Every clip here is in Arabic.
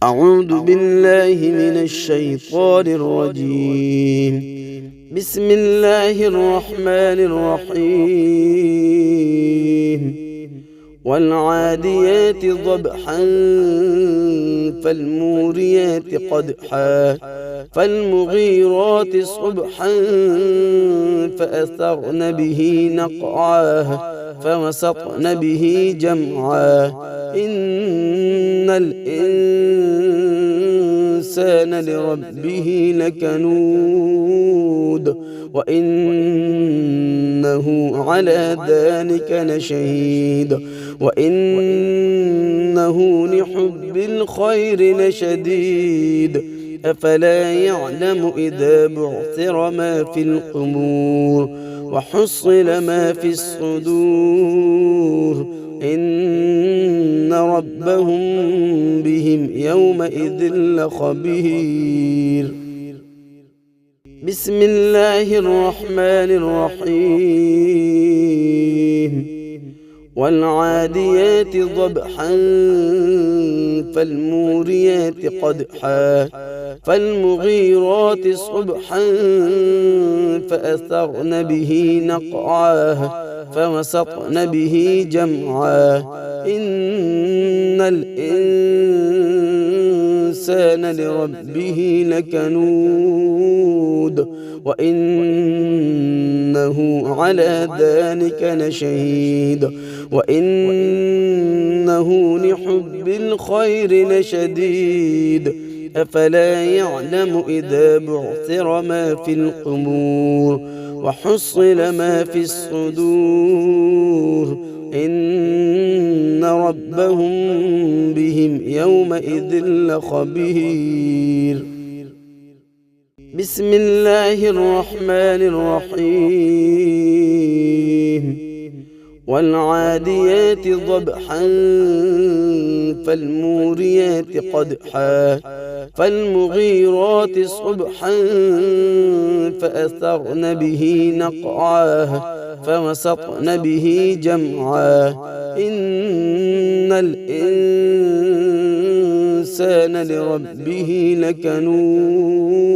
أعوذ بالله من الشيطان الرجيم. بسم الله الرحمن الرحيم. والعاديات ضبحا فالموريات قدحا فالمغيرات صبحا فأثرن به نقعا فوسطن به جمعا إن الإنسان لربه لكنود وإنه على ذلك لشهيد وإنه لحب الخير لشديد أفلا يعلم إذا بعثر ما في القبور وحصل ما في الصدور إن ربهم بهم يومئذ لخبير. بسم الله الرحمن الرحيم. والعاديات ضبحا فالموريات قدحا فالمغيرات صبحا فأثرن به نقعا فوسطن به جمعا إن الإنسان لربه لكنود وإنه على ذلك لشهيد وإنه لحب الخير لشديد أفلا يعلم إذا بعثر ما في القبور وحصل ما في الصدور إن ربهم بهم يومئذ لخبير. بسم الله الرحمن الرحيم. والعاديات ضبحا فالموريات قدحا فالمغيرات صبحا فأثرن به نقعا فوسطن به جمعا إن الإنسان لربه لكنود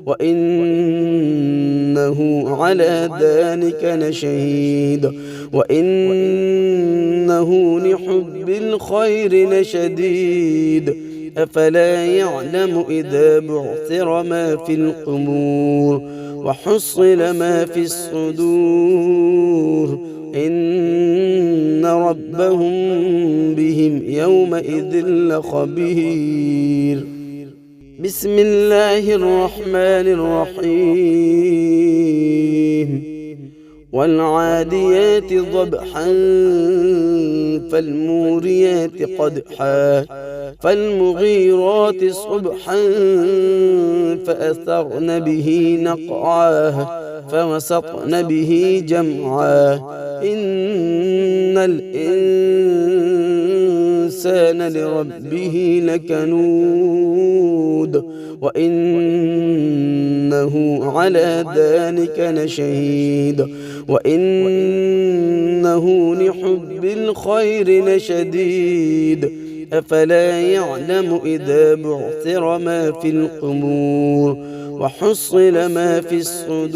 وإنه على ذلك لشهيد وإنه لحب الخير لشديد أفلا يعلم إذا بعثر ما في القبور وحصل ما في الصدور إن ربهم بهم يومئذ لخبير. بسم الله الرحمن الرحيم. والعاديات ضبحا فالموريات قدحا فالمغيرات صبحا فأثرن به نقعا فوسطن به جمعا إن الإنسان لربه لكنود وإنه على ذلك لشهيد وإنه لحب الخير لشديد أفلا يعلم إذا بعثر ما في القبور وحصل ما في الصدور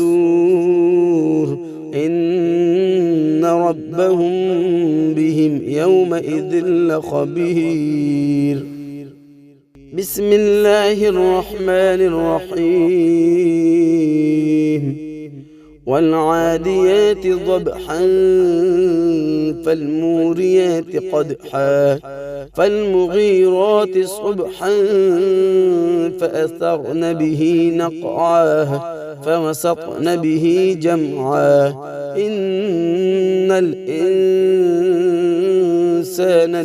إن ربهم بهم يومئذ لخبير. بسم الله الرحمن الرحيم. والعاديات ضبحا فالموريات قدحا فالمغيرات صبحا فأثرن به نقعا فوسطن به جمعا إن الإنسان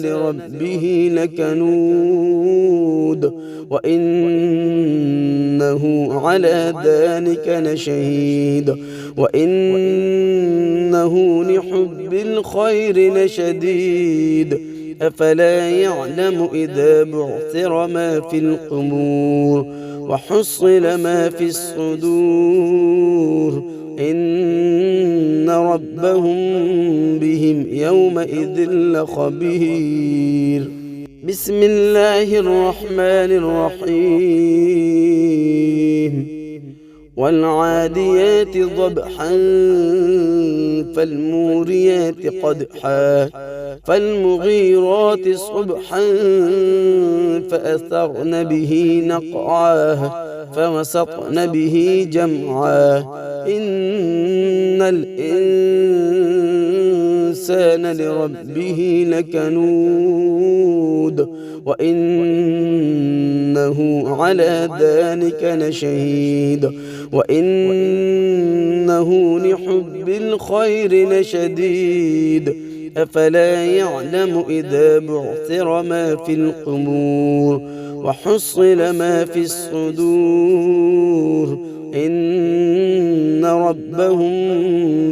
لربه لكنود وإنه على ذلك لشهيد وإنه لحب الخير لشديد أفلا يعلم إذا بعثر ما في القبور وحصل ما في الصدور إن ربهم بهم يومئذ لخبير. بسم الله الرحمن الرحيم والعاديات ضبحا فالموريات قدحا فالمغيرات صبحا فأثرن به نقعا فوسطن به جمعا إن الإنسان لربه لكنود وإنه على ذلك لشهيد وإنه لحب الخير لشديد أفلا يعلم إذا بعثر ما في القبور وحصل ما في الصدور إن ربهم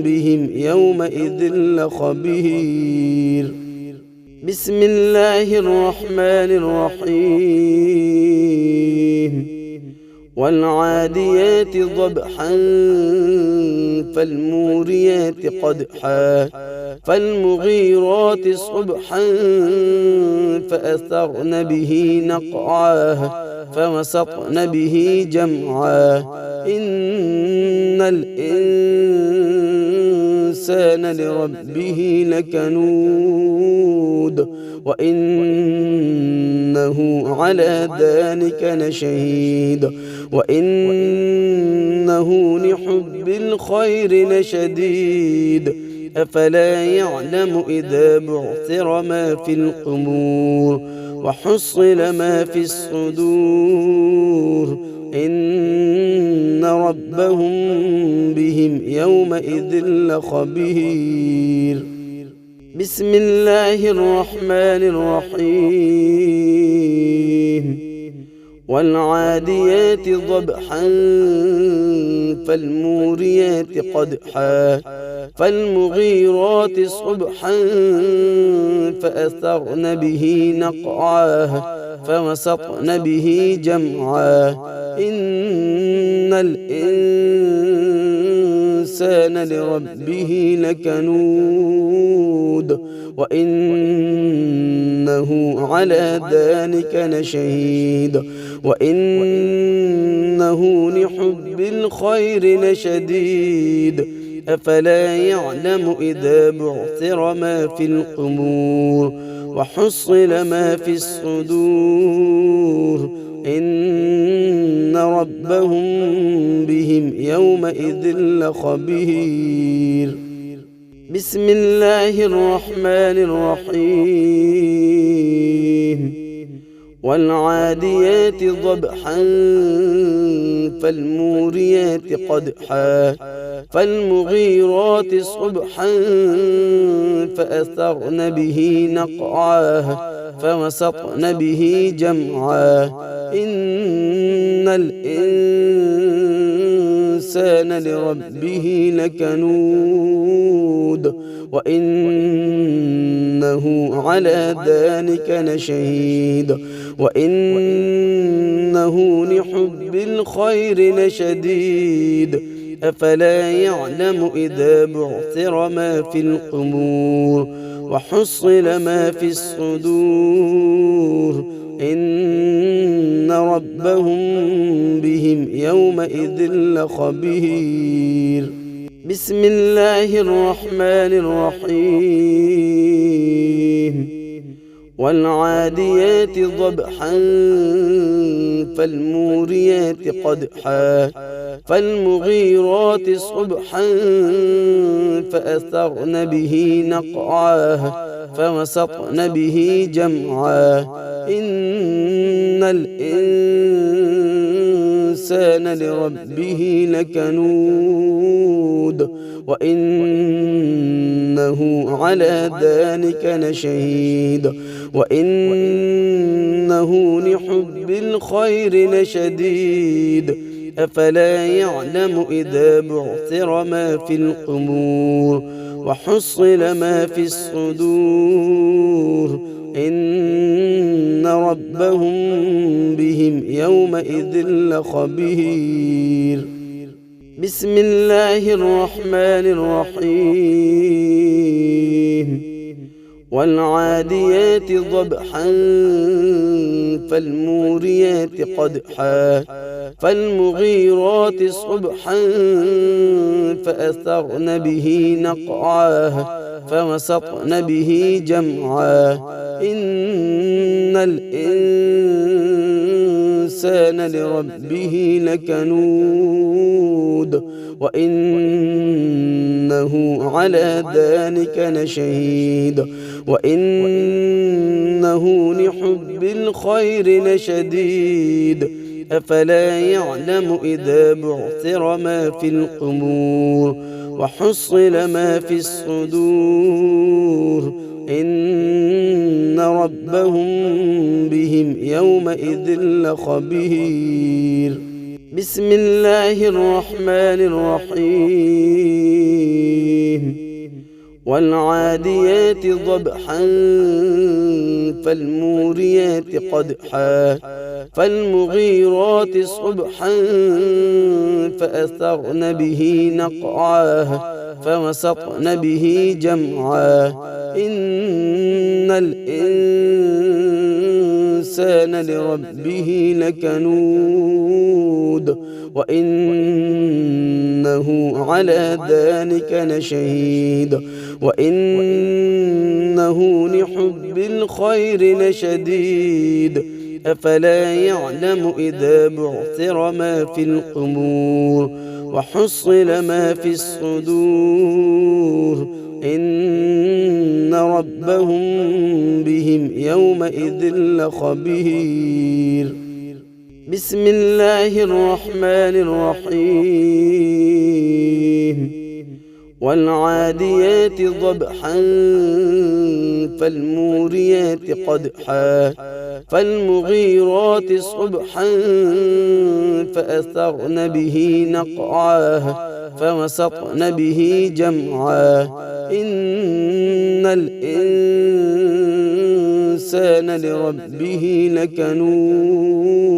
بهم يومئذ لخبير بسم الله الرحمن الرحيم والعاديات ضبحا فالموريات قدحا فالمغيرات صبحا فأثرن به نقعا فوسطن به جمعا إن الإنسان لربه لكنود وإنه على ذلك لشهيد وإنه لحب الخير لشديد أفلا يعلم إذا بعثر ما في القبور وحصل ما في الصدور إن ربهم بهم يومئذ لخبير بسم الله الرحمن الرحيم والعاديات ضبحا فالموريات قدحا فالمغيرات صبحا فأثرن به نقعا فوسطن به جمعا إن الإنسان لربه لكنود وإنه على ذلك لشهيد وإنه لحب الخير لشديد أفلا يعلم إذا بعثر ما في القبور وحصل ما في الصدور إن ربهم بهم يومئذ لخبير بسم الله الرحمن الرحيم والعاديات ضبحا فالموريات قدحا فالمغيرات صبحا فأثرن به نقعا فوسطن به جمعا إن الإنسان لربه لكنود وإنه على ذلك لشهيد وإنه لحب الخير لشديد أفلا يعلم إذا بعثر ما في القبور وحصل ما في الصدور إن ربهم بهم يومئذ لخبير بسم الله الرحمن الرحيم والعاديات ضبحا فالموريات قدحا فالمغيرات صبحا فأثرن به نقعا فوسطن به جمعا إن الإنسان لربه لكنود وإنه على ذلك لشهيد وإنه لحب الخير لشديد أفلا يعلم إذا بعثر ما في القبور وحصل ما في الصدور إن ربهم بهم يومئذ لخبير بسم الله الرحمن الرحيم والعاديات ضبحا فالموريات قدحا فالمغيرات صبحا فأثرن به نقعا فوسطن به جمعا إن الإنسان لربه لكنود وإنه على ذلك لشهيد وإنه لحب الخير لشديد أفلا يعلم إذا بعثر ما في القبور وحصل ما في الصدور إن ربهم بهم يومئذ لخبير بسم الله الرحمن الرحيم والعاديات ضبحا فالموريات قدحا فالمغيرات صبحا فأثرن به نقعا فوسطن به جمعا إن الإنسان لربه لكنود وإنه على ذلك لشهيد وإنه لحب الخير لشديد أفلا يعلم إذا بعثر ما في القبور وحصل ما في الصدور إن ربهم بهم يومئذ لخبير بسم الله الرحمن الرحيم والعاديات ضبحا فالموريات قدحا فالمغيرات صبحا فأثرن به نقعا فوسطن به جمعا إن الإنسان لربه لكنود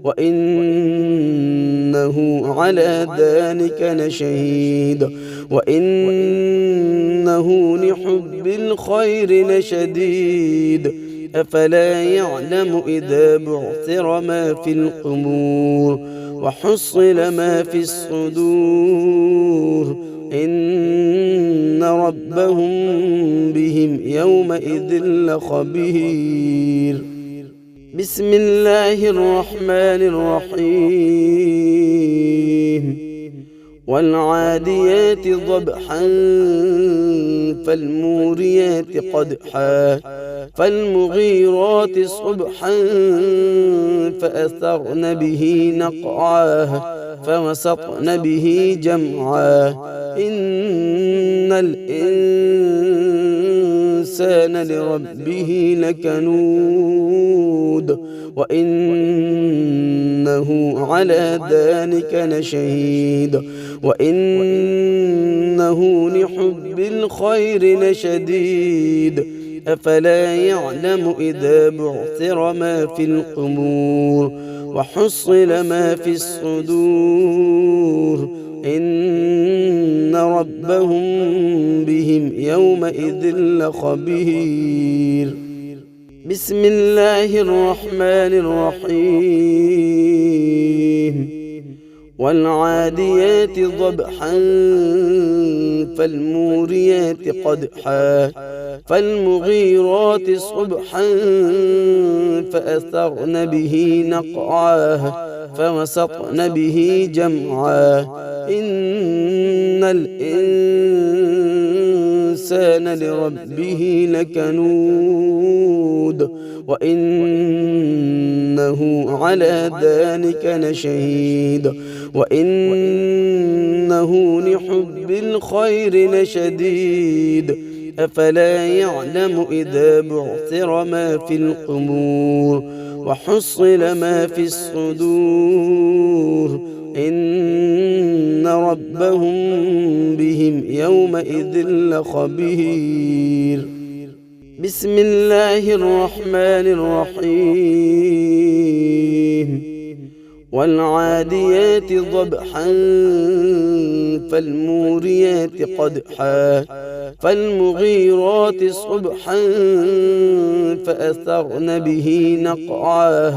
وإنه على ذلك لشهيد وإنه لحب الخير لشديد أفلا يعلم إذا بعثر ما في القبور وحصل ما في الصدور إن ربهم بهم يومئذ لخبير بسم الله الرحمن الرحيم والعاديات ضبحا فالموريات قدحا فالمغيرات صبحا فأثرن به نقعا فوسطن به جمعا إن الإنسان لربه لكنود وإنه على ذلك لشهيد وإنه لحب الخير لشديد أفلا يعلم إذا بعثر ما في القبور وحصل ما في الصدور إن ربهم بهم يومئذ لخبير بسم الله الرحمن الرحيم والعاديات ضبحا فالموريات قدحا فالمغيرات صبحا فأثرن به نقعا فوسطن به جمعا إن الإنسان لربه لكنود وإنه على ذلك لشهيد وإنه لحب الخير لشديد أفلا يعلم إذا بعثر ما في القبور وحصل ما في الصدور إن ربهم بهم يومئذ لخبير بسم الله الرحمن الرحيم والعاديات ضبحا فالموريات قدحا فالمغيرات صبحا فأثرن به نقعا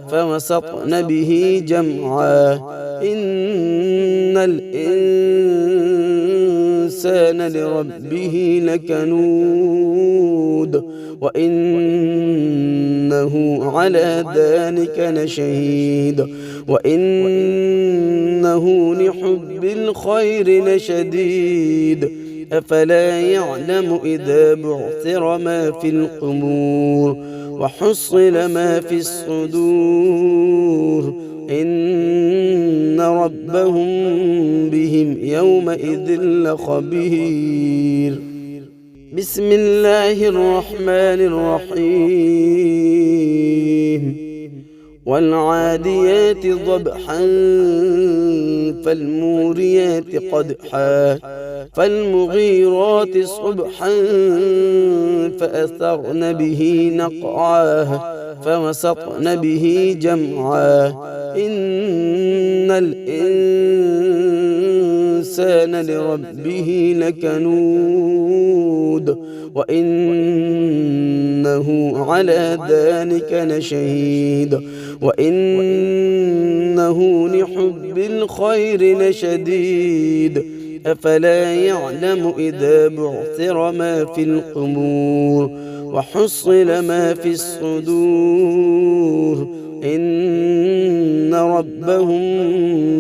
فوسطن به جمعا إن الإنسان لربه لكنود وإنه على ذلك لشهيد وإنه لحب الخير لشديد أفلا يعلم إذا بعثر ما في القبور وحصل ما في الصدور إن ربهم بهم يومئذ لخبير. بسم الله الرحمن الرحيم والعاديات ضبحا فالموريات قدحا فالمغيرات صبحا فأثرن به نقعا فوسطن به جمعا إن الإنسان لربه لكنود وإنه على ذلك لشهيد وإنه لحب الخير لشديد أفلا يعلم إذا بعثر ما في القبور وحصل ما في الصدور إن ربهم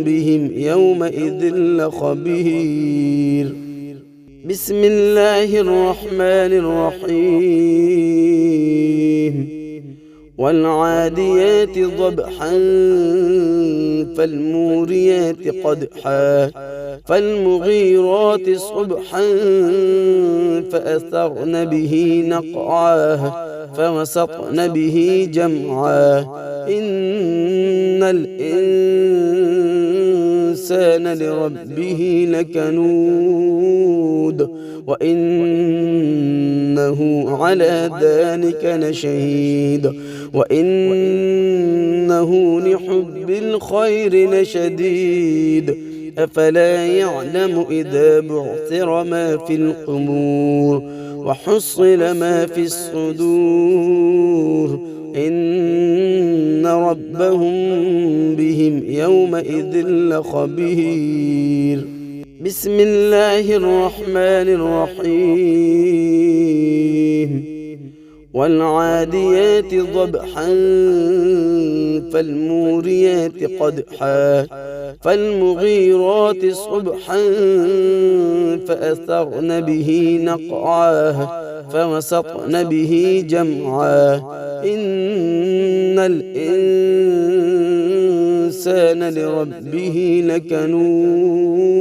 بهم يومئذ لخبير. بسم الله الرحمن الرحيم والعاديات ضبحا فالموريات قدحا فالمغيرات صبحا فأثرن به نقعا فوسطن به جمعا إن الإنسان لربه لكنود وإنه على ذلك لشهيد وإنه لحب الخير لشديد أفلا يعلم إذا بعثر ما في القبور وحصل ما في الصدور إن ربهم بهم يومئذ لخبير. بسم الله الرحمن الرحيم والعاديات ضبحا فالموريات قدحا فالمغيرات صبحا فأثرن به نقعا فوسطن به جمعا إن الإنسان لربه لكنود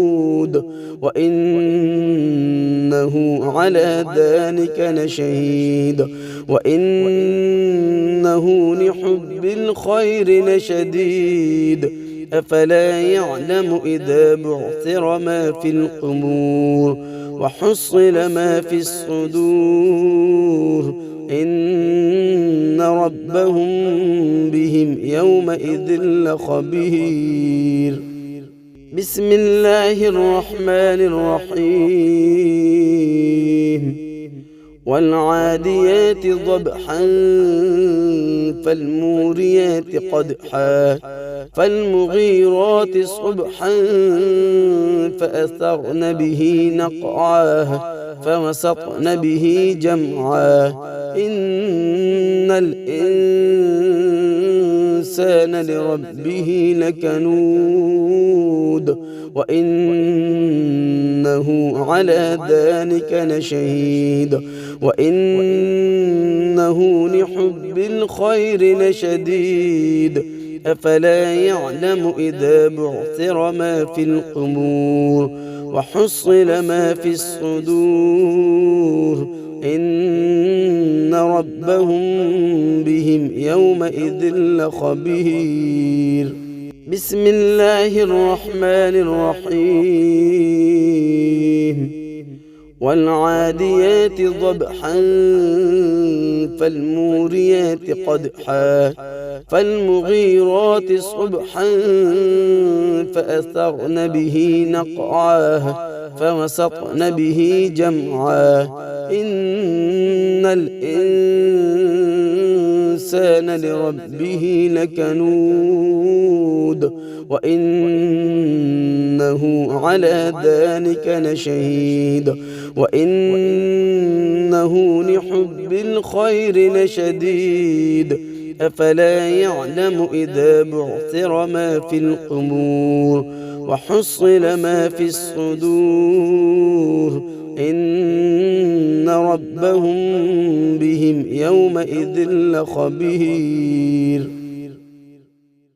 وإنه على ذلك لشهيد وإنه لحب الخير لشديد أفلا يعلم إذا بعثر ما في القبور وحصل ما في الصدور إن ربهم بهم يومئذ لخبير. بسم الله الرحمن الرحيم والعاديات ضبحا فالموريات قدحا فالمغيرات صبحا فأثرن به نقعا فوسطن به جمعا إن الإنسان لربه لكنود وإنه على ذلك لشهيد وإنه لحب الخير لشديد أفلا يعلم إذا بعثر ما في القبور وحصل ما في الصدور إن ربهم بهم يومئذ لخبير. بسم الله الرحمن الرحيم والعاديات ضبحا فالموريات قدحا فالمغيرات صبحا فأثرن به نقعا فوسطن به جمعا إن الإنسان لربه لكنود وإنه على ذلك لشهيد وإنه لحب الخير لشديد أفلا يعلم إذا بعثر ما في القبور وحصل ما في الصدور إن ربهم بهم يومئذ لخبير